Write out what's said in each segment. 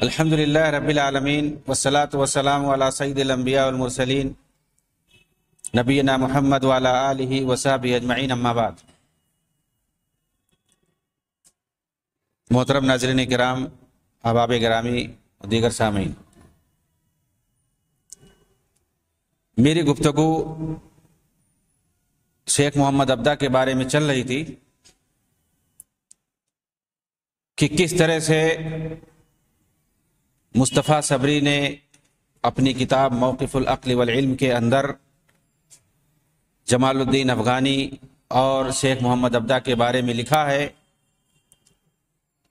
الحمدللہ رب العالمین والصلاة والسلام علی سید الانبیاء والمرسلین نبینا محمد وعلی آلہ وصحبہ اجمعین، اما بعد۔ محترم ناظرین کرام، احباب گرامی اور دیگر سامعین، میری گفتگو شیخ محمد عبدہ کے بارے میں چل رہی تھی کہ کس طرح سے مصطفیٰ صبری نے اپنی کتاب موقف العقل والعلم کے اندر جمال الدین افغانی اور شیخ محمد عبدہ کے بارے میں لکھا ہے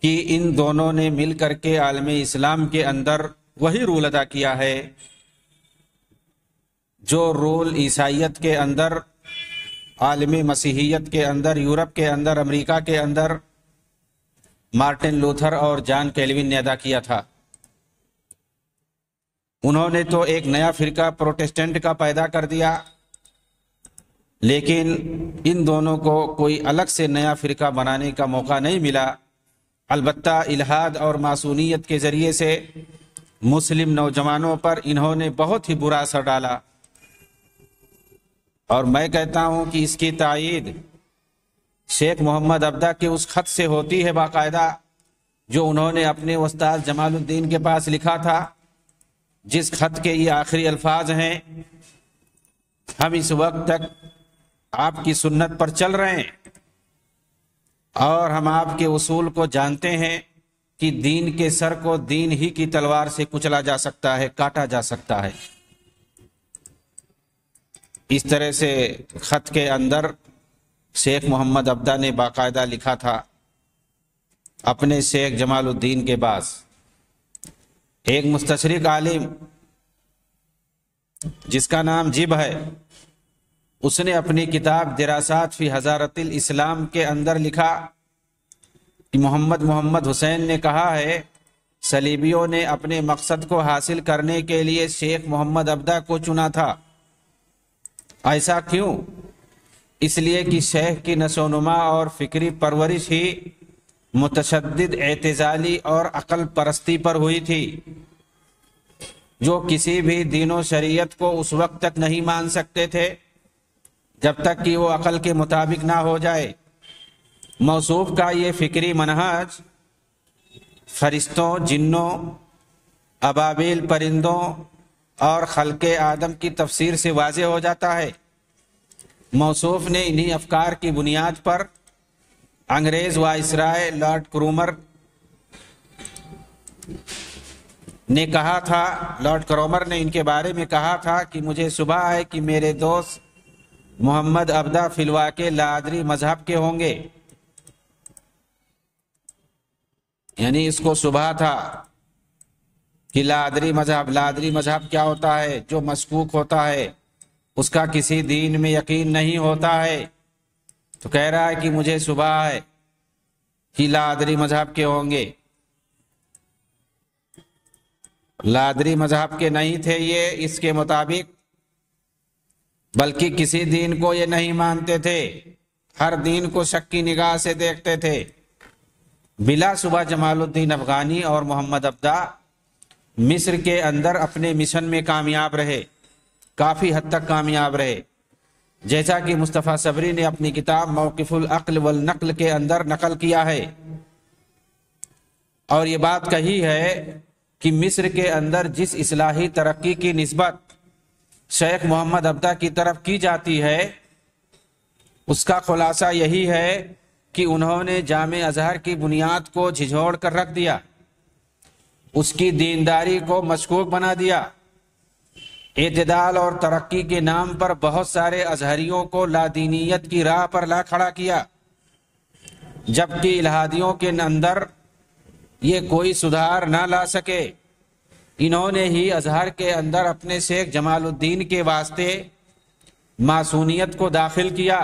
کہ ان دونوں نے مل کر کے عالم اسلام کے اندر وہی رول ادا کیا ہے جو رول عیسائیت کے اندر، عالم مسیحیت کے اندر، یورپ کے اندر، امریکہ کے اندر مارٹن لوتھر اور جان کیلوین نے ادا کیا تھا۔ انہوں نے تو ایک نیا فرقہ پروٹسٹنٹ کا پیدا کر دیا، لیکن ان دونوں کو کوئی الگ سے نیا فرقہ بنانے کا موقع نہیں ملا۔ البتہ الحاد اور ماسونیت کے ذریعے سے مسلم نوجوانوں پر انہوں نے بہت ہی برا اثر ڈالا، اور میں کہتا ہوں کہ اس کی تائید شیخ محمد عبدہ کے اس خط سے ہوتی ہے باقاعدہ، جو انہوں نے اپنے استاد جمال الدین کے پاس لکھا تھا، جس خط کے یہ آخری الفاظ ہیں: ہم اس وقت تک آپ کی سنت پر چل رہے ہیں اور ہم آپ کے اصول کو جانتے ہیں کہ دین کے سر کو دین ہی کی تلوار سے کچلا جا سکتا ہے، کاٹا جا سکتا ہے۔ اس طرح سے خط کے اندر شیخ محمد عبدہ نے باقاعدہ لکھا تھا اپنے شیخ جمال الدین کے پاس۔ ایک مستشرق عالم جس کا نام جب ہے، اس نے اپنی کتاب دراسات فی حضارت الاسلام کے اندر لکھا کہ محمد حسین نے کہا ہے صلیبیوں نے اپنے مقصد کو حاصل کرنے کے لیے شیخ محمد عبدہ کو چنا تھا۔ ایسا کیوں؟ اس لیے کہ شیخ کی نشو و نما اور فکری پرورش ہی متشدد اعتزالی اور عقل پرستی پر ہوئی تھی، جو کسی بھی دین و شریعت کو اس وقت تک نہیں مان سکتے تھے جب تک کہ وہ عقل کے مطابق نہ ہو جائے۔ موصوف کا یہ فکری منہج فرشتوں، جنوں، ابابیل پرندوں اور خلق آدم کی تفسیر سے واضح ہو جاتا ہے۔ موصوف نے انہی افکار کی بنیاد پر انگریز وائسرائے لارڈ کرومر نے کہا تھا، لارڈ کرومر نے ان کے بارے میں کہا تھا کہ مجھے شبہ ہے کہ میرے دوست محمد عبدہ فی الواقع لادری مذہب کے ہوں گے۔ یعنی اس کو شبہ تھا کہ لادری مذہب کیا ہوتا ہے؟ جو مشکوک ہوتا ہے، اس کا کسی دین میں یقین نہیں ہوتا ہے، تو کہہ رہا ہے کہ مجھے شبہ ہے کہ لادری مذہب کے ہوں گے۔ لادری مذہب کے نہیں تھے یہ اس کے مطابق، بلکہ کسی دین کو یہ نہیں مانتے تھے، ہر دین کو شک کی نگاہ سے دیکھتے تھے۔ بلا شبہ جمال الدین افغانی اور محمد عبدہ مصر کے اندر اپنے مشن میں کامیاب رہے، کافی حد تک کامیاب رہے، جیسا کہ مصطفیٰ صبری نے اپنی کتاب موقف العقل والنقل کے اندر نقل کیا ہے، اور یہ بات کہی ہے کہ مصر کے اندر جس اصلاحی ترقی کی نسبت شیخ محمد عبدہ کی طرف کی جاتی ہے، اس کا خلاصہ یہی ہے کہ انہوں نے جامع ازہر کی بنیاد کو جھنجھوڑ کر رکھ دیا، اس کی دینداری کو مشکوک بنا دیا، اعتدال اور ترقی کے نام پر بہت سارے ازہریوں کو لادینیت کی راہ پر لا کھڑا کیا، جبکہ الہادیوں کے اندر یہ کوئی سدھار نہ لا سکے۔ انہوں نے ہی ازہر کے اندر اپنے شیخ جمال الدین کے واسطے ماسونیت کو داخل کیا،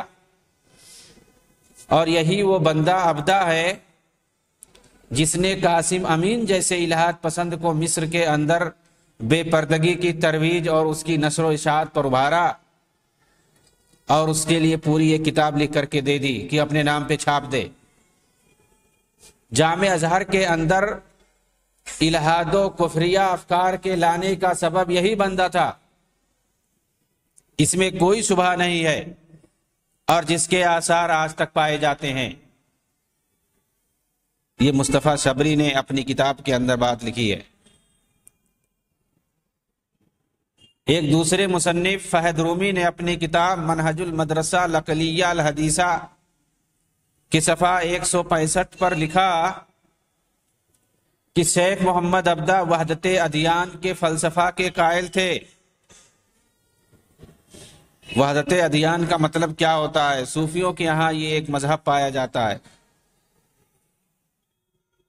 اور یہی وہ بندہ عبدہ ہے جس نے قاسم امین جیسے الہاد پسند کو مصر کے اندر بے پردگی کی ترویج اور اس کی نشر و اشاعت پر ابھارا، اور اس کے لیے پوری یہ کتاب لکھ کر کے دے دی کہ اپنے نام پہ چھاپ دے۔ جامع ازہر کے اندر الہاد و کفریہ افکار کے لانے کا سبب یہی بندہ تھا، اس میں کوئی شبہ نہیں ہے، اور جس کے آثار آج تک پائے جاتے ہیں۔ یہ مصطفیٰ شبری نے اپنی کتاب کے اندر بات لکھی ہے۔ ایک دوسرے مصنف فہد رومی نے اپنی کتاب منہج المدرسہ العقلیہ الحدیثہ کی صفحہ 165 پر لکھا کہ شیخ محمد عبدہ وحدت ادیان کے فلسفہ کے قائل تھے۔ وحدت ادیان کا مطلب کیا ہوتا ہے؟ صوفیوں کے یہاں یہ ایک مذہب پایا جاتا ہے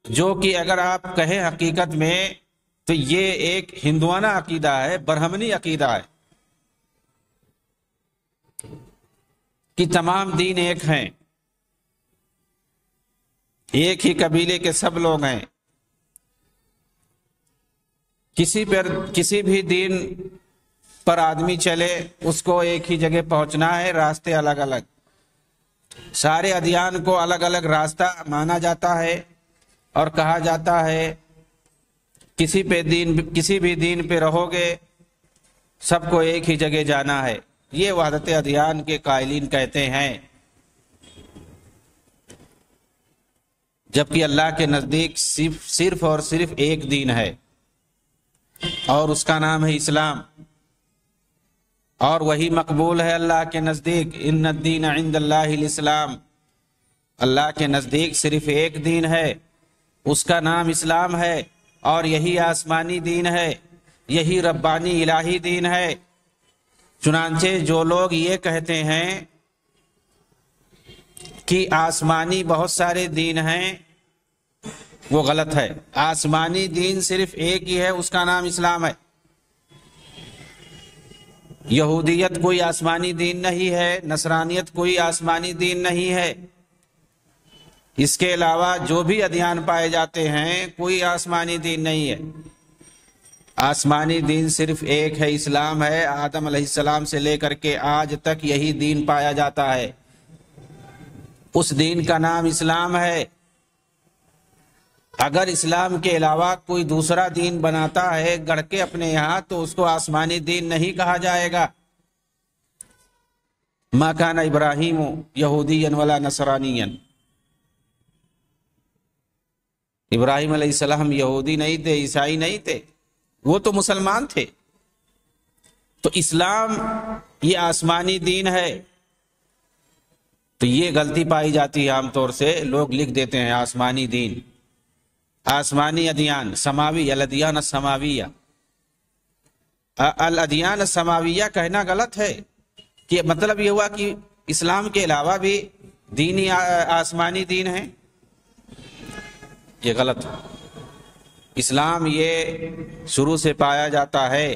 جو کہ اگر آپ کہیں حقیقت میں تو یہ ایک ہندوانہ عقیدہ ہے، برہمنی عقیدہ ہے کہ تمام دین ایک ہیں، ایک ہی قبیلے کے سب لوگ ہیں، کسی بھی دین پر آدمی چلے اس کو ایک ہی جگہ پہنچنا ہے، راستے الگ الگ، سارے ادیان کو الگ الگ راستہ مانا جاتا ہے اور کہا جاتا ہے کسی بھی دین پہ رہو گے سب کو ایک ہی جگہ جانا ہے۔ یہ وحدت ادیان کے قائلین کہتے ہیں، جبکہ اللہ کے نزدیک صرف اور صرف ایک دین ہے اور اس کا نام ہے اسلام، اور وہی مقبول ہے اللہ کے نزدیک۔ ان الدین عند اللہ الاسلام، اللہ کے نزدیک صرف ایک دین ہے، اس کا نام اسلام ہے، اور یہی آسمانی دین ہے، یہی ربانی الہی دین ہے۔ چنانچہ جو لوگ یہ کہتے ہیں کہ آسمانی بہت سارے دین ہیں وہ غلط ہے۔ آسمانی دین صرف ایک ہی ہے، اس کا نام اسلام ہے۔ یہودیت کوئی آسمانی دین نہیں ہے، نصرانیت کوئی آسمانی دین نہیں ہے، اس کے علاوہ جو بھی ادیان پائے جاتے ہیں کوئی آسمانی دین نہیں ہے۔ آسمانی دین صرف ایک ہے، اسلام ہے۔ آدم علیہ السلام سے لے کر کے آج تک یہی دین پایا جاتا ہے، اس دین کا نام اسلام ہے۔ اگر اسلام کے علاوہ کوئی دوسرا دین بناتا ہے گڑھ کے اپنے یہاں تو اس کو آسمانی دین نہیں کہا جائے گا۔ ما کان ابراہیم یہودیا ولا نصرانیا، ابراہیم علیہ السلام یہودی نہیں تھے، عیسائی نہیں تھے، وہ تو مسلمان تھے۔ تو اسلام یہ آسمانی دین ہے، تو یہ غلطی پائی جاتی ہے عام طور سے، لوگ لکھ دیتے ہیں آسمانی دین، آسمانی ادیان، سماوی، الادیان السماویہ۔ الادیان السماویہ کہنا غلط ہے، کہ مطلب یہ ہوا کہ اسلام کے علاوہ بھی دینی آسمانی دین ہیں، یہ غلط ہے۔ اسلام یہ شروع سے پایا جاتا ہے،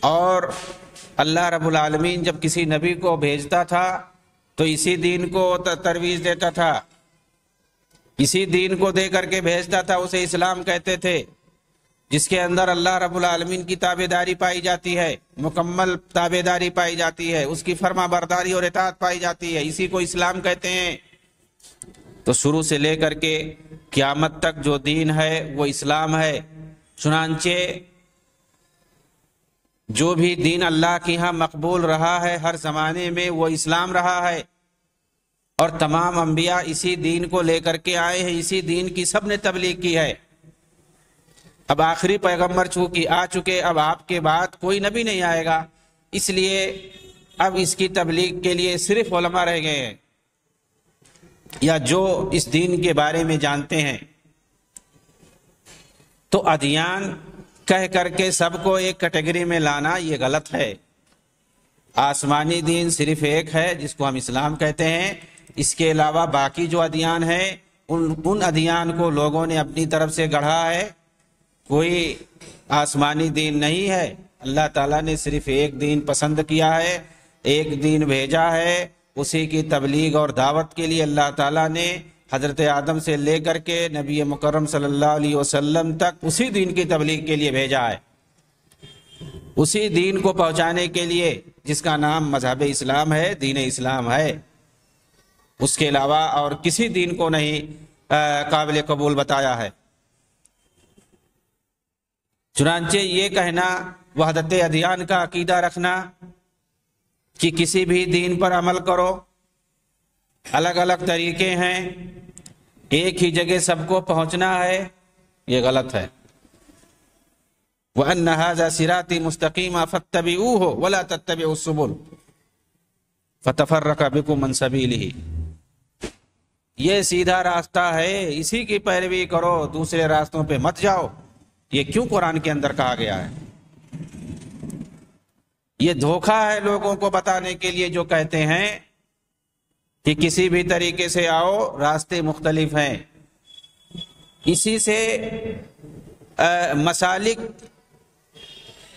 اور اللہ رب العالمین جب کسی نبی کو بھیجتا تھا تو اسی دین کو ترویج دیتا تھا، اسی دین کو دے کر کے بھیجتا تھا، اسے اسلام کہتے تھے، جس کے اندر اللہ رب العالمین کی تابعداری پائی جاتی ہے، مکمل تابعداری پائی جاتی ہے، اس کی فرما برداری اور اطاعت پائی جاتی ہے، اسی کو اسلام کہتے ہیں۔ تو شروع سے لے کر کے قیامت تک جو دین ہے وہ اسلام ہے۔ چنانچہ جو بھی دین اللہ کے یہاں مقبول رہا ہے ہر زمانے میں وہ اسلام رہا ہے، اور تمام انبیاء اسی دین کو لے کر کے آئے ہیں، اسی دین کی سب نے تبلیغ کی ہے۔ اب آخری پیغمبر چونکہ آ چکے، اب آپ کے بعد کوئی نبی نہیں آئے گا، اس لیے اب اس کی تبلیغ کے لیے صرف علماء رہ گئے ہیں، یا جو اس دین کے بارے میں جانتے ہیں۔ تو ادیان کہہ کر کے سب کو ایک کیٹیگری میں لانا یہ غلط ہے۔ آسمانی دین صرف ایک ہے جس کو ہم اسلام کہتے ہیں، اس کے علاوہ باقی جو ادیان ہیں ان ادیان کو لوگوں نے اپنی طرف سے گڑھا ہے، کوئی آسمانی دین نہیں ہے۔ اللہ تعالیٰ نے صرف ایک دین پسند کیا ہے، ایک دین بھیجا ہے، اسی کی تبلیغ اور دعوت کے لیے اللہ تعالیٰ نے حضرت آدم سے لے کر کے نبی مکرم صلی اللہ علیہ وسلم تک اسی دین کی تبلیغ کے لیے بھیجا ہے، اسی دین کو پہنچانے کے لیے جس کا نام مذہب اسلام ہے، دین اسلام ہے۔ اس کے علاوہ اور کسی دین کو نہیں قابل قبول بتایا ہے۔ چنانچہ یہ کہنا، وحدت ادیان کا عقیدہ رکھنا کہ کسی بھی دین پر عمل کرو، الگ الگ طریقے ہیں، ایک ہی جگہ سب کو پہنچنا ہے، یہ غلط ہے۔ وَأَنَّ هَذَا صِرَاطِي مُسْتَقِيمًا فَاتَّبِعُوهُ وَلَا تَتَّبِعُوا السُّبُلَ فَتَفَرَّقَ بِكُمْ عَنْ سَبِيلِهِ، یہ سیدھا راستہ ہے، اسی کی پیروی کرو، دوسرے راستوں پہ مت جاؤ۔ یہ کیوں قرآن کے اندر کہا گیا ہے؟ یہ دھوکہ ہے لوگوں کو بتانے کے لیے جو کہتے ہیں کہ کسی بھی طریقے سے آؤ، راستے مختلف ہیں۔ اسی سے مسالک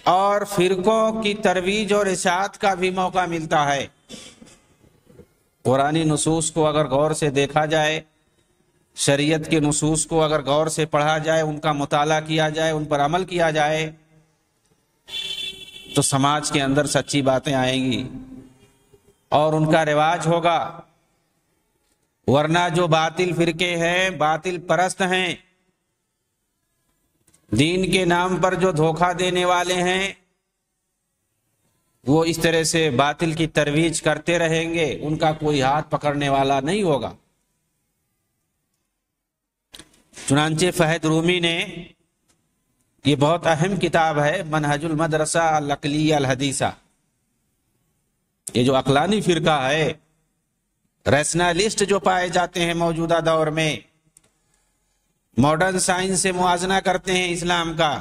اور فرقوں کی ترویج اور اشاعت کا بھی موقع ملتا ہے۔ قرآنی نصوص کو اگر غور سے دیکھا جائے، شریعت کے نصوص کو اگر غور سے پڑھا جائے، ان کا مطالعہ کیا جائے، ان پر عمل کیا جائے، تو سماج کے اندر سچی باتیں آئیں گی اور ان کا رواج ہوگا۔ ورنہ جو باطل فرقے ہیں، باطل پرست ہیں، دین کے نام پر جو دھوکہ دینے والے ہیں، وہ اس طرح سے باطل کی ترویج کرتے رہیں گے، ان کا کوئی ہاتھ پکڑنے والا نہیں ہوگا۔ چنانچہ فہد رومی نے، یہ بہت اہم کتاب ہے، منہج المدرسہ العقلیہ الحدیثہ، یہ جو عقلانی فرقہ ہے، ریشنلسٹ جو پائے جاتے ہیں موجودہ دور میں، ماڈرن سائنس سے موازنہ کرتے ہیں اسلام کا،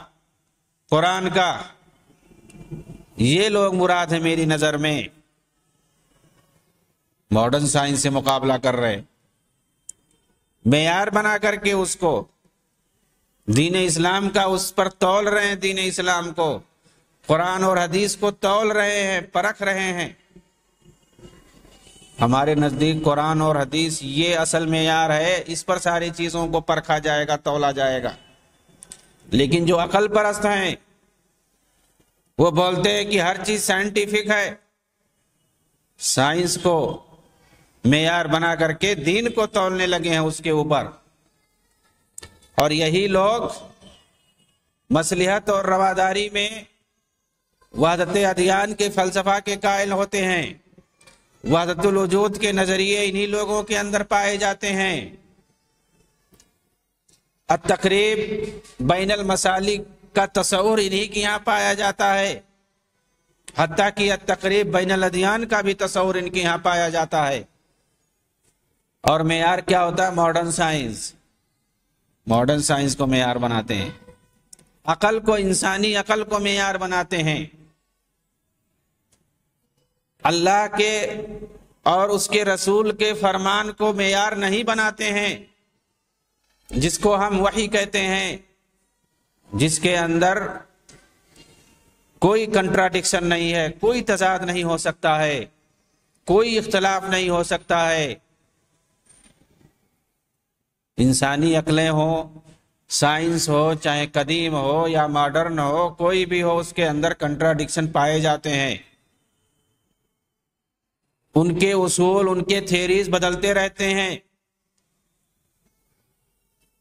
قرآن کا، یہ لوگ مراد ہیں میری نظر میں۔ ماڈرن سائنس سے مقابلہ کر رہے ہیں، معیار بنا کر کے اس کو، دین اسلام کا اس پر تول رہے ہیں، دین اسلام کو، قرآن اور حدیث کو تول رہے ہیں، پرکھ رہے ہیں۔ ہمارے نزدیک قرآن اور حدیث یہ اصل معیار ہے، اس پر ساری چیزوں کو پرکھا جائے گا، تولا جائے گا۔ لیکن جو عقل پرست ہیں وہ بولتے ہیں کہ ہر چیز سائنٹیفک ہے، سائنس کو معیار بنا کر کے دین کو تولنے لگے ہیں اس کے اوپر۔ اور یہی لوگ مصلحت اور رواداری میں وحدت ادیان کے فلسفہ کے قائل ہوتے ہیں، وحدت الوجود کے نظریے انہی لوگوں کے اندر پائے جاتے ہیں۔ التقریب بین المسالک کا تصور انہی کے یہاں پایا جاتا ہے، حتیٰ کہ التقریب بین الادیان کا بھی تصور ان کے یہاں پایا جاتا ہے۔ اور معیار کیا ہوتا ہے؟ ماڈرن سائنس، ماڈرن سائنس کو معیار بناتے ہیں، عقل کو، انسانی عقل کو معیار بناتے ہیں، اللہ کے اور اس کے رسول کے فرمان کو معیار نہیں بناتے ہیں، جس کو ہم وحی کہتے ہیں، جس کے اندر کوئی کنٹراڈکشن نہیں ہے، کوئی تضاد نہیں ہو سکتا ہے، کوئی اختلاف نہیں ہو سکتا ہے۔ انسانی عقلیں ہوں، سائنس ہو، چاہے قدیم ہو یا ماڈرن ہو، کوئی بھی ہو، اس کے اندر کنٹراڈکشن پائے جاتے ہیں۔ ان کے اصول، ان کے تھیریز بدلتے رہتے ہیں،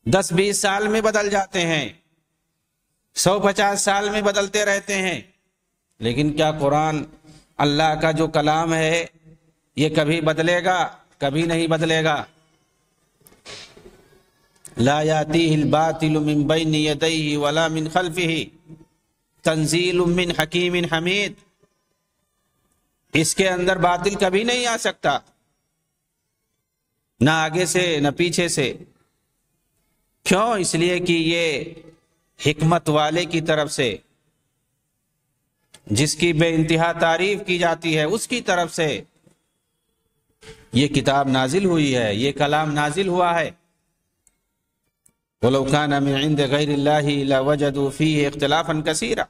10-20 سال میں بدل جاتے ہیں، 150 سال میں بدلتے رہتے ہیں۔ لیکن کیا قرآن، اللہ کا جو کلام ہے، یہ کبھی بدلے گا؟ کبھی نہیں بدلے گا۔ لا یاتیہ الباطل من بین یدیہ ولا من خلفہ تنزیل من حکیم حمید، اس کے اندر باطل کبھی نہیں آ سکتا، نہ آگے سے نہ پیچھے سے۔ کیوں؟ اس لیے کہ یہ حکمت والے کی طرف سے، جس کی بے انتہا تعریف کی جاتی ہے، اس کی طرف سے یہ کتاب نازل ہوئی ہے، یہ کلام نازل ہوا ہے۔ وَلَوْ كَانَ مِنْ عِنْدِ غَيْرِ اللَّهِ لَوَجَدُوا فِيهِ اخْتِلَافًا كَثِيرًا،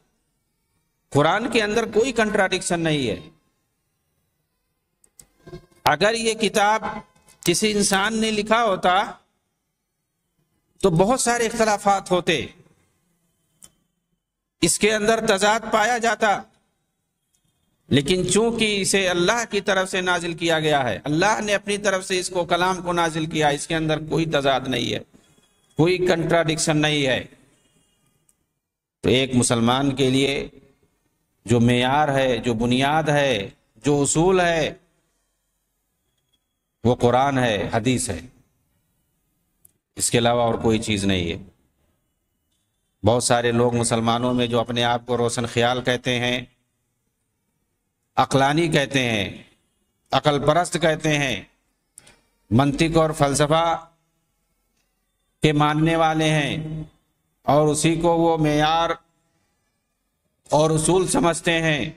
قرآن کے اندر کوئی کنٹراڈکشن نہیں ہے۔ اگر یہ کتاب کسی انسان نے لکھا ہوتا تو بہت سارے اختلافات ہوتے، اس کے اندر تضاد پایا جاتا، لیکن چونکہ اسے اللہ کی طرف سے نازل کیا گیا ہے، اللہ نے اپنی طرف سے اس کو، کلام کو نازل کیا، اس کے اندر کوئی تضاد نہیں ہے، کوئی کنٹراڈکشن نہیں ہے۔ تو ایک مسلمان کے لیے جو معیار ہے، جو بنیاد ہے، جو اصول ہے، وہ قرآن ہے، حدیث ہے، اس کے علاوہ اور کوئی چیز نہیں ہے۔ بہت سارے لوگ مسلمانوں میں جو اپنے آپ کو روشن خیال کہتے ہیں، عقلانی کہتے ہیں، عقل پرست کہتے ہیں، منطق اور فلسفہ کے ماننے والے ہیں، اور اسی کو وہ معیار اور اصول سمجھتے ہیں،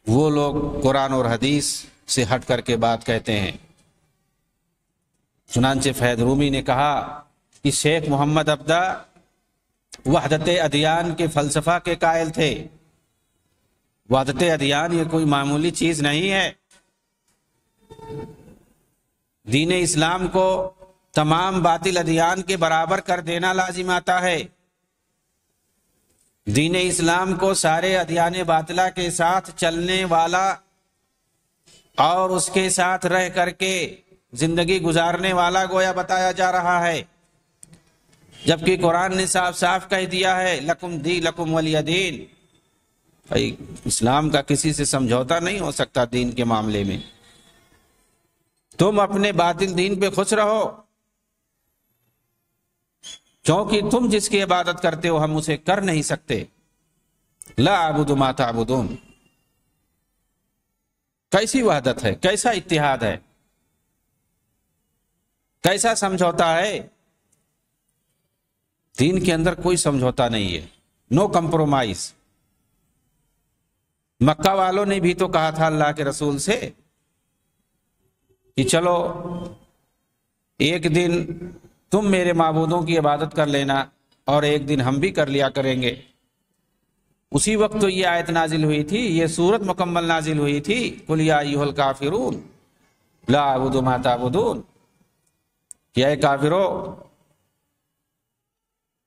وہ لوگ قرآن اور حدیث سے ہٹ کر کے بات کہتے ہیں۔ چنانچہ فیض رومی نے کہا کہ شیخ محمد عبدہ وحدت ادیان کے فلسفہ کے قائل تھے۔ وحدت ادیان یہ کوئی معمولی چیز نہیں ہے۔ دین اسلام کو تمام باطل ادیان کے برابر کر دینا لازم آتا ہے۔ دین اسلام کو سارے ادیان باطلہ کے ساتھ چلنے والا اور اس کے ساتھ رہ کر کے زندگی گزارنے والا گویا بتایا جا رہا ہے، جبکہ قرآن نے صاف صاف کہہ دیا ہے لکم لکم ولی دین۔ بھائی اسلام کا کسی سے سمجھوتا نہیں ہو سکتا دین کے معاملے میں۔ تم اپنے باطل دین پہ خوش رہو، کیونکہ تم جس کی عبادت کرتے ہو ہم اسے کر نہیں سکتے۔ لا اعبد ما تعبدون۔ کیسی وحدت ہے، کیسا اتحاد ہے، کیسا سمجھوتا ہے؟ دین کے اندر کوئی سمجھوتا نہیں ہے، نو کمپرومائز۔ مکہ والوں نے بھی تو کہا تھا اللہ کے رسول سے کہ چلو ایک دن تم میرے معبودوں کی عبادت کر لینا اور ایک دن ہم بھی کر لیا کریں گے۔ اسی وقت تو یہ آیت نازل ہوئی تھی، یہ سورت مکمل نازل ہوئی تھی، قل یا ایھا الکافرون لا اعبد ما تعبدون، کہ اے کافرو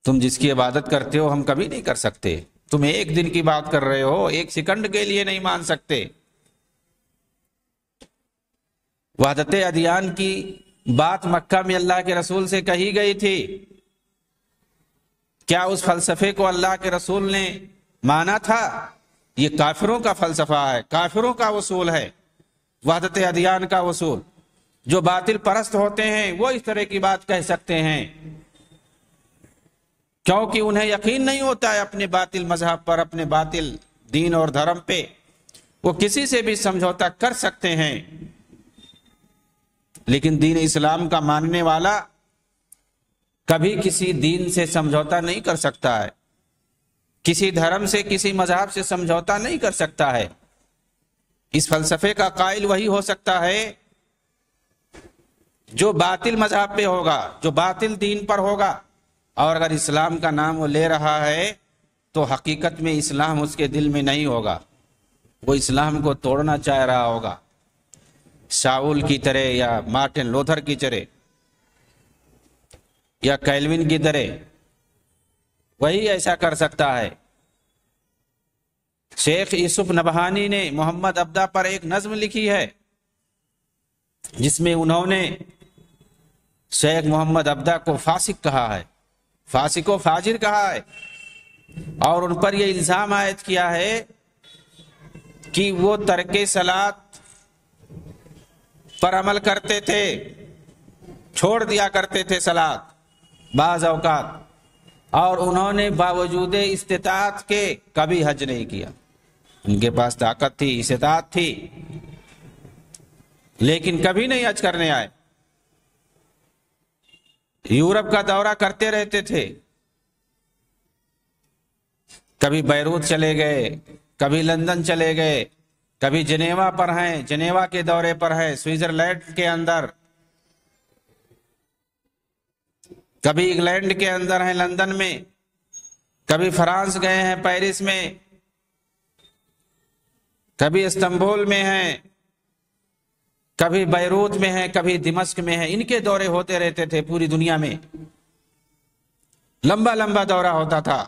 تم جس کی عبادت کرتے ہو ہم کبھی نہیں کر سکتے۔ تم ایک دن کی بات کر رہے ہو، ایک سیکنڈ کے لیے نہیں مان سکتے۔ وحدت ادیان کی بات مکہ میں اللہ کے رسول سے کہی گئی تھی، کیا اس فلسفے کو اللہ کے رسول نے مانا تھا؟ یہ کافروں کا فلسفہ ہے، کافروں کا اصول ہے، وحدت ادیان کا اصول۔ جو باطل پرست ہوتے ہیں وہ اس طرح کی بات کہہ سکتے ہیں، کیونکہ انہیں یقین نہیں ہوتا ہے اپنے باطل مذہب پر، اپنے باطل دین اور دھرم پہ۔ وہ کسی سے بھی سمجھوتا کر سکتے ہیں، لیکن دین اسلام کا ماننے والا کبھی کسی دین سے سمجھوتا نہیں کر سکتا ہے، کسی دھرم سے، کسی مذہب سے سمجھوتا نہیں کر سکتا ہے۔ اس فلسفے کا قائل وہی ہو سکتا ہے جو باطل مذہب پہ ہوگا، جو باطل دین پر ہوگا، اور اگر اسلام کا نام وہ لے رہا ہے تو حقیقت میں اسلام اس کے دل میں نہیں ہوگا، وہ اسلام کو توڑنا چاہ رہا ہوگا، شاول کی طرح یا مارٹن لوتھر کی طرح یا کیلوین کی طرح، وہی ایسا کر سکتا ہے۔ شیخ یوسف نبہانی نے محمد عبدہ پر ایک نظم لکھی ہے جس میں انہوں نے شیخ محمد عبدہ کو فاسق کہا ہے، فاسق و فاجر کہا ہے، اور ان پر یہ الزام عائد کیا ہے کہ وہ ترک صلاۃ پر عمل کرتے تھے، چھوڑ دیا کرتے تھے صلاۃ بعض اوقات، اور انہوں نے باوجود استطاعت کے کبھی حج نہیں کیا۔ ان کے پاس طاقت تھی، استطاعت تھی، لیکن کبھی نہیں حج کرنے آئے۔ یورپ کا دورہ کرتے رہتے تھے، کبھی بیروت چلے گئے، کبھی لندن چلے گئے، کبھی جنیوا پر ہیں، جنیوا کے دورے پر ہیں، سوئٹزرلینڈ کے اندر، کبھی انگلینڈ کے اندر ہیں لندن میں، کبھی فرانس گئے ہیں پیرس میں، کبھی استنبول میں ہیں، کبھی بیروت میں ہیں، کبھی دمشق میں ہیں۔ ان کے دورے ہوتے رہتے تھے پوری دنیا میں، لمبا لمبا دورہ ہوتا تھا۔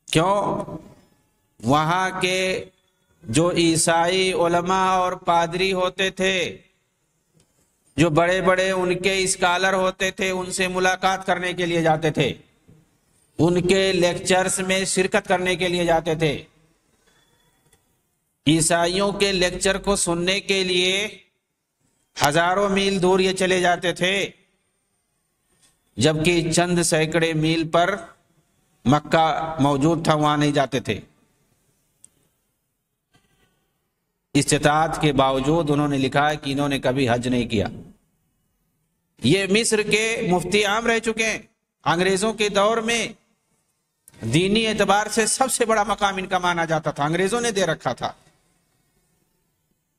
کیوں؟ وہاں کے جو عیسائی علماء اور پادری ہوتے تھے، جو بڑے بڑے ان کے اسکالر ہوتے تھے، ان سے ملاقات کرنے کے لیے جاتے تھے، ان کے لیکچرز میں شرکت کرنے کے لیے جاتے تھے، عیسائیوں کے لیکچر کو سننے کے لیے ہزاروں میل دور یہ چلے جاتے تھے، جبکہ چند سینکڑے میل پر مکہ موجود تھا، وہاں نہیں جاتے تھے۔ استطاعت کے باوجود انہوں نے لکھا ہے کہ انہوں نے کبھی حج نہیں کیا۔ یہ مصر کے مفتی عام رہ چکے ہیں۔ انگریزوں کے دور میں دینی اعتبار سے سب سے بڑا مقام ان کا مانا جاتا تھا، انگریزوں نے دے رکھا تھا،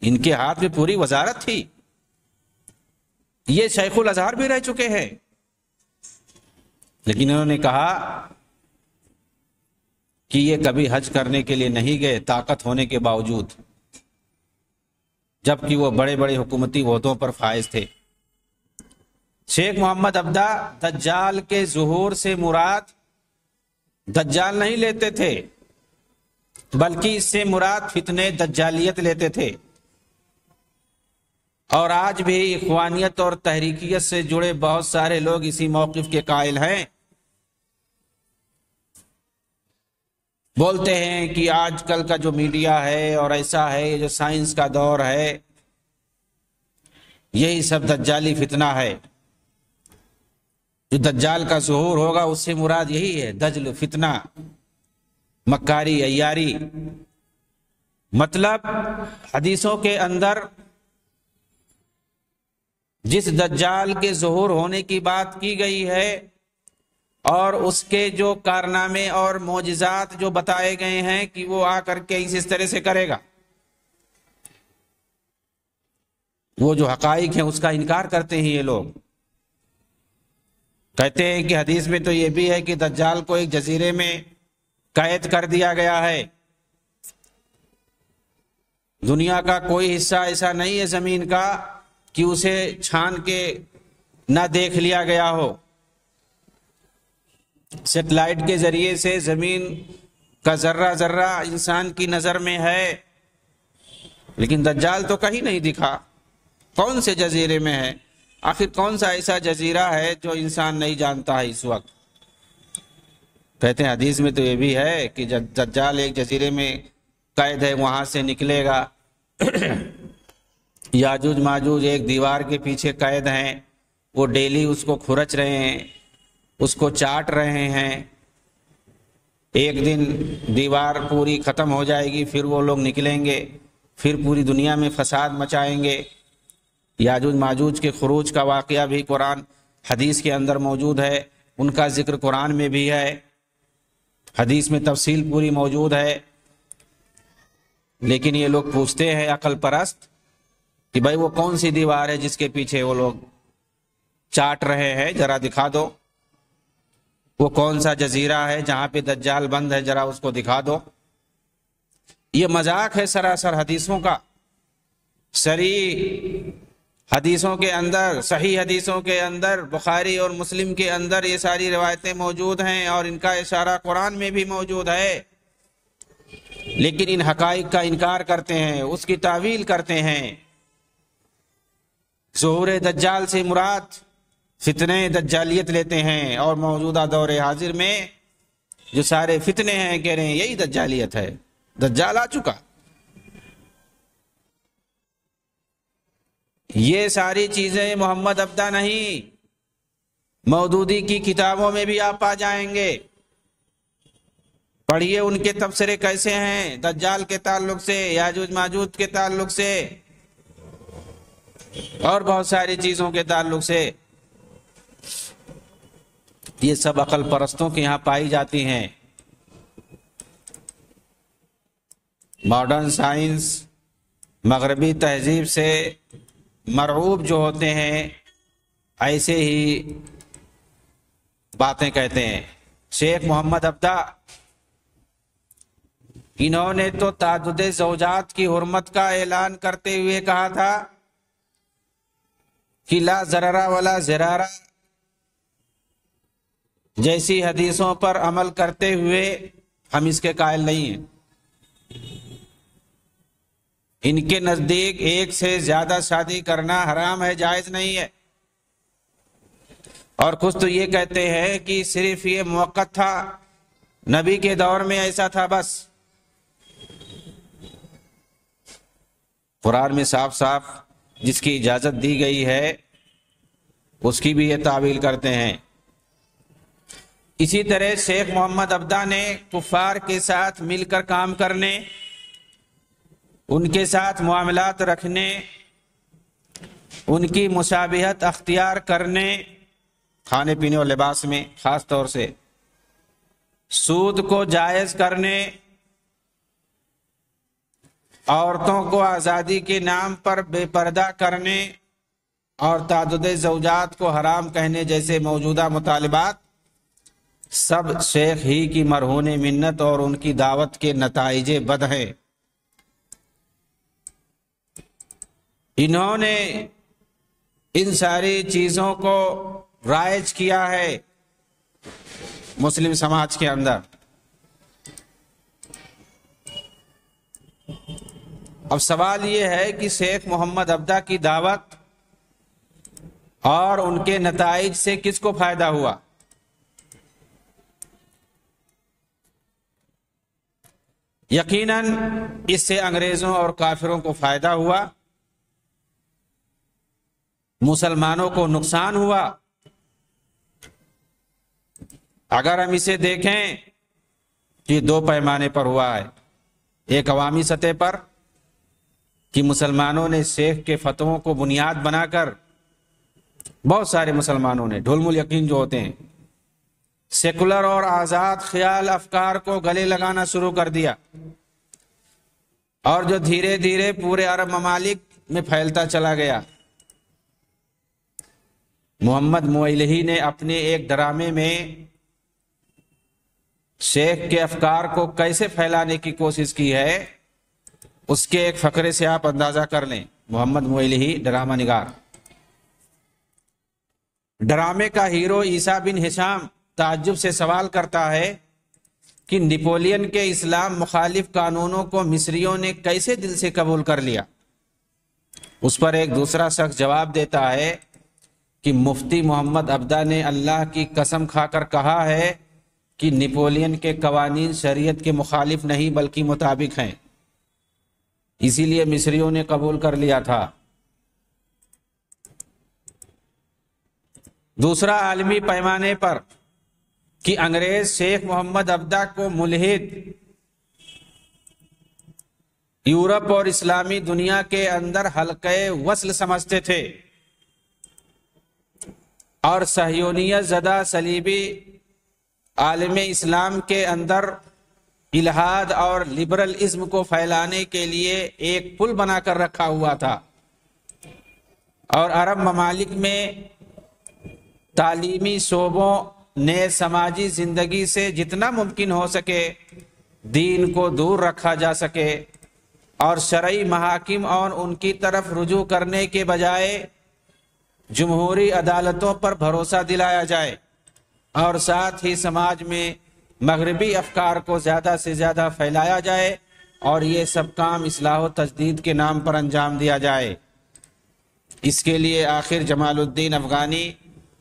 ان کے ہاتھ میں پوری وزارت تھی۔ یہ شیخ الازہر بھی رہ چکے ہیں، لیکن انہوں نے کہا کہ یہ کبھی حج کرنے کے لیے نہیں گئے، طاقت ہونے کے باوجود، جبکہ وہ بڑے بڑے حکومتی عہدوں پر فائز تھے۔ شیخ محمد عبدہ دجال کے ظہور سے مراد دجال نہیں لیتے تھے، بلکہ اس سے مراد فتنے دجالیت لیتے تھے، اور آج بھی اخوانیت اور تحریکیت سے جڑے بہت سارے لوگ اسی موقف کے قائل ہیں۔ بولتے ہیں کہ آج کل کا جو میڈیا ہے اور ایسا ہے، یہ جو سائنس کا دور ہے، یہی سب دجالی فتنہ ہے، جو دجال کا ظہور ہوگا اس سے مراد یہی ہے، دجل، فتنہ، مکاری، عیاری۔ مطلب حدیثوں کے اندر جس دجال کے ظہور ہونے کی بات کی گئی ہے اور اس کے جو کارنامے اور معجزات جو بتائے گئے ہیں کہ وہ آ کر کے اس طرح سے کرے گا، وہ جو حقائق ہیں اس کا انکار کرتے ہیں یہ لوگ۔ کہتے ہیں کہ حدیث میں تو یہ بھی ہے کہ دجال کو ایک جزیرے میں قید کر دیا گیا ہے، دنیا کا کوئی حصہ ایسا نہیں ہے زمین کا کہ اسے چھان کے نہ دیکھ لیا گیا ہو۔ سیٹلائٹ کے ذریعے سے زمین کا ذرہ ذرہ انسان کی نظر میں ہے، لیکن دجال تو کہیں نہیں دکھا۔ کون سے جزیرے میں ہے؟ آخر کون سا ایسا جزیرہ ہے جو انسان نہیں جانتا ہے اس وقت؟ کہتے ہیں حدیث میں تو یہ بھی ہے کہ دجال ایک جزیرے میں قید ہے، وہاں سے نکلے گا۔ یاجوج ماجوج ایک دیوار کے پیچھے قید ہیں، وہ ڈیلی اس کو کھرچ رہے ہیں، اس کو چاٹ رہے ہیں۔ ایک دن دیوار پوری ختم ہو جائے گی، پھر وہ لوگ نکلیں گے، پھر پوری دنیا میں فساد مچائیں گے۔ یاجوج ماجوج کے خروج کا واقعہ بھی قرآن حدیث کے اندر موجود ہے، ان کا ذکر قرآن میں بھی ہے، حدیث میں تفصیل پوری موجود ہے۔ لیکن یہ لوگ پوچھتے ہیں عقل پرست کہ بھائی وہ کون سی دیوار ہے جس کے پیچھے وہ لوگ چاٹ رہے ہیں، ذرا دکھا دو۔ وہ کون سا جزیرہ ہے جہاں پہ دجال بند ہے، ذرا اس کو دکھا دو۔ یہ مذاق ہے سراسر حدیثوں کا۔ صریح حدیثوں کے اندر، صحیح حدیثوں کے اندر، بخاری اور مسلم کے اندر یہ ساری روایتیں موجود ہیں، اور ان کا اشارہ قرآن میں بھی موجود ہے، لیکن ان حقائق کا انکار کرتے ہیں، اس کی تعویل کرتے ہیں۔ ظہور دجال سے مراد فتنے دجالیت لیتے ہیں، اور موجودہ دور حاضر میں جو سارے فتنے ہیں کہہ رہے ہیں یہی دجالیت ہے، دجال آ چکا۔ یہ ساری چیزیں محمد عبدہ نہیں، مودودی کی کتابوں میں بھی آپ پا جائیں گے۔ پڑھیے ان کے تبصرے کیسے ہیں دجال کے تعلق سے، یاجوج ماجوج کے تعلق سے، اور بہت ساری چیزوں کے تعلق سے۔ یہ سب عقل پرستوں کے یہاں پائی جاتی ہیں۔ ماڈرن سائنس، مغربی تہذیب سے مرعوب جو ہوتے ہیں، ایسے ہی باتیں کہتے ہیں۔ شیخ محمد عبدہ، انہوں نے تو تعدد زوجات کی حرمت کا اعلان کرتے ہوئے کہا تھا کہ لا ضرر ولا ضرار جیسی حدیثوں پر عمل کرتے ہوئے ہم اس کے قائل نہیں ہیں۔ ان کے نزدیک ایک سے زیادہ شادی کرنا حرام ہے، جائز نہیں ہے۔ اور کچھ تو یہ کہتے ہیں کہ صرف یہ موقت تھا، نبی کے دور میں ایسا تھا بس۔ قرآن میں صاف صاف جس کی اجازت دی گئی ہے اس کی بھی یہ تعویل کرتے ہیں۔ اسی طرح شیخ محمد عبدہ نے کفار کے ساتھ مل کر کام کرنے، ان کے ساتھ معاملات رکھنے، ان کی مشابہت اختیار کرنے، کھانے پینے اور لباس میں خاص طور سے، سود کو جائز کرنے، عورتوں کو آزادی کے نام پر بے پردہ کرنے اور تعدد زوجات کو حرام کہنے جیسے موجودہ مطالبات سب شیخ ہی کی مرہون منت اور ان کی دعوت کے نتائج بد ہیں۔ انہوں نے ان ساری چیزوں کو رائج کیا ہے مسلم سماج کے اندر۔ اب سوال یہ ہے کہ شیخ محمد عبدہ کی دعوت اور ان کے نتائج سے کس کو فائدہ ہوا؟ یقیناً اس سے انگریزوں اور کافروں کو فائدہ ہوا، مسلمانوں کو نقصان ہوا۔ اگر ہم اسے دیکھیں کہ دو پیمانے پر ہوا ہے، ایک عوامی سطح پر کہ مسلمانوں نے شیخ کے فتووں کو بنیاد بنا کر، بہت سارے مسلمانوں نے ڈھول مول یقین جو ہوتے ہیں سیکولر اور آزاد خیال افکار کو گلے لگانا شروع کر دیا، اور جو دھیرے دھیرے پورے عرب ممالک میں پھیلتا چلا گیا۔ محمد موئلہی نے اپنے ایک ڈرامے میں شیخ کے افکار کو کیسے پھیلانے کی کوشش کی ہے، اس کے ایک فقرے سے آپ اندازہ کر لیں۔ محمد موئلہی ڈرامہ نگار، ڈرامے کا ہیرو عیسیٰ بن ہشام تعجب سے سوال کرتا ہے کہ نپولین کے اسلام مخالف قانونوں کو مصریوں نے کیسے دل سے قبول کر لیا؟ اس پر ایک دوسرا شخص جواب دیتا ہے کہ مفتی محمد عبدہ نے اللہ کی قسم کھا کر کہا ہے کہ نپولین کے قوانین شریعت کے مخالف نہیں بلکہ مطابق ہیں، اسی لیے مصریوں نے قبول کر لیا تھا۔ دوسرا عالمی پیمانے پر کہ انگریز شیخ محمد عبدہ کو ملحد یورپ اور اسلامی دنیا کے اندر حلقہ وصل سمجھتے تھے، اور صہیونیت زدہ صلیبی عالم اسلام کے اندر الہاد اور لبرلزم کو پھیلانے کے لیے ایک پل بنا کر رکھا ہوا تھا، اور عرب ممالک میں تعلیمی شعبوں نے سماجی زندگی سے جتنا ممکن ہو سکے دین کو دور رکھا جا سکے، اور شرعی محاکم اور ان کی طرف رجوع کرنے کے بجائے جمہوری عدالتوں پر بھروسہ دلایا جائے، اور ساتھ ہی سماج میں مغربی افکار کو زیادہ سے زیادہ پھیلایا جائے، اور یہ سب کام اصلاح و تجدید کے نام پر انجام دیا جائے۔ اس کے لیے آخر جمال الدین افغانی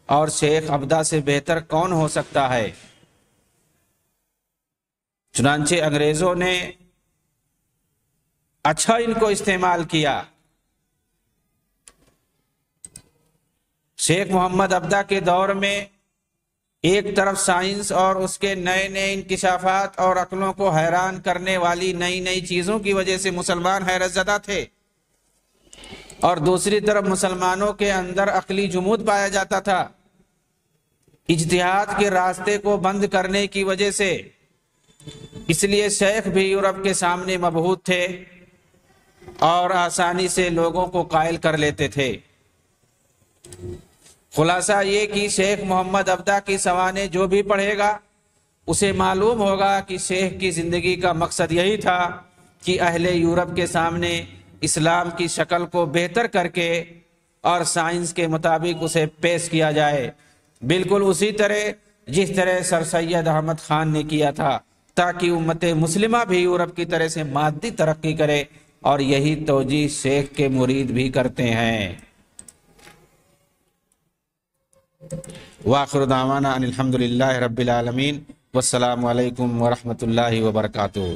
اور شیخ عبدہ سے بہتر کون ہو سکتا ہے؟ چنانچہ انگریزوں نے اچھا ان کو استعمال کیا۔ شیخ محمد عبدہ کے دور میں ایک طرف سائنس اور اس کے نئے نئے انکشافات اور عقلوں کو حیران کرنے والی نئی نئی چیزوں کی وجہ سے مسلمان حیرت زدہ تھے، اور دوسری طرف مسلمانوں کے اندر عقلی جمود پایا جاتا تھا۔ اجتہاد کے راستے کو بند کرنے کی وجہ سے اس لیے شیخ بھی یورپ کے سامنے مبہوت تھے اور آسانی سے لوگوں کو قائل کر لیتے تھے۔ خلاصہ یہ کہ شیخ محمد عبدہ کی سوانح جو بھی پڑھے گا اسے معلوم ہوگا کہ شیخ کی زندگی کا مقصد یہی تھا کہ اہل یورپ کے سامنے اسلام کی شکل کو بہتر کر کے اور سائنس کے مطابق اسے پیش کیا جائے، بالکل اسی طرح جس طرح سر سید احمد خان نے کیا تھا، تاکہ امت مسلمہ بھی یورپ کی طرح سے مادی ترقی کرے، اور یہی توجیہ شیخ کے مرید بھی کرتے ہیں۔ وآخر دعوانا ان الحمد للہ رب العالمین، والسلام علیکم ورحمۃ اللہ وبرکاتہ۔